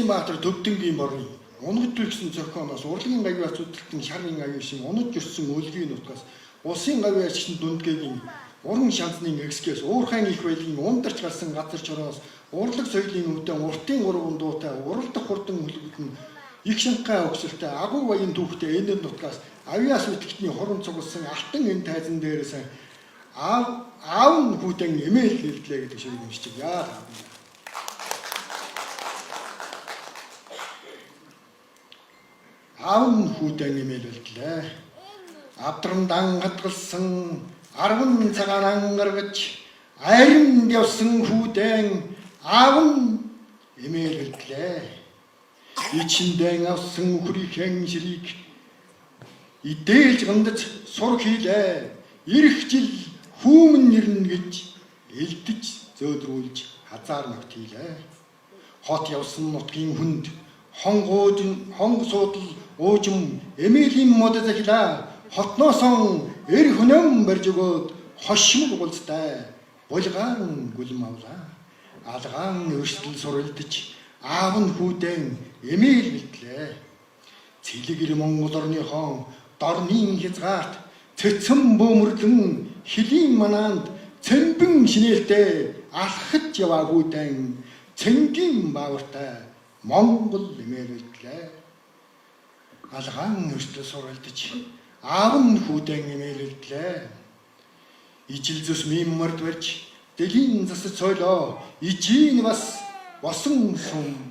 Улаанбаатар Төвдөнгийн борны унагд үлгсэн зохионоос урлагийн гавьяас үдтэн шарын гавь шин унаж өссөн өлгийн нутгаас улсын гавьяас шин дүндгээгийн уран шансны экскээс уурхайн их байлгийн ундарч гарсан газар чороос урлаг соёлын өвдөн уртын урган дуутай уралдах хурдан хөлбөтн их шанхай өгсөлтэй агуу баян түүхтэй энэ нутгаас авьяас үтгэхтний хорон цугласан алтан энэ тайзан дээрээс аав нь хүүтэн эмээл хэллээ гэдэг шиг юм шиг яа. Аав нь хүүтэн эмээл хэллээ. Авдрамдан хатгалсан 10 цагаан гаргаж айранд явсан хүүтэн аав нь эмээл хэллээ. Ичиндэн авсан хүрийн ширийг идээлж гандаж сур хийлээ. Ирэх жил хүүмэн нэрнэ гэж элдэж зөөдрүүлж хазаар навт хийлээ. Хот явсан нутгийн хүнд хонг суудал уужим эмээлийн мод захилаа. Хотноосон эр хүнэм барж өгөөд хошмог уулзтай булгаан гүлм авлаа. Алгаан өрсдөл суралдаж аав нь хүүтэн эмээл битлээ. Цэлэгэр Монгол орныхон дорны хязгаарт цэцэн бөөмөрлөн хөлийн манаанд цэмбэн шинээлтэй алхаж яваагүйдэн цэнгийн баавартай Монгол эмээл битлээ. Алгаан өрсдөл суралдаж аав нь хүүтэн эмээл битлээ. Ижил зүс миммард барьж дэлхийн засаж сойлоо ижийн бас босон сум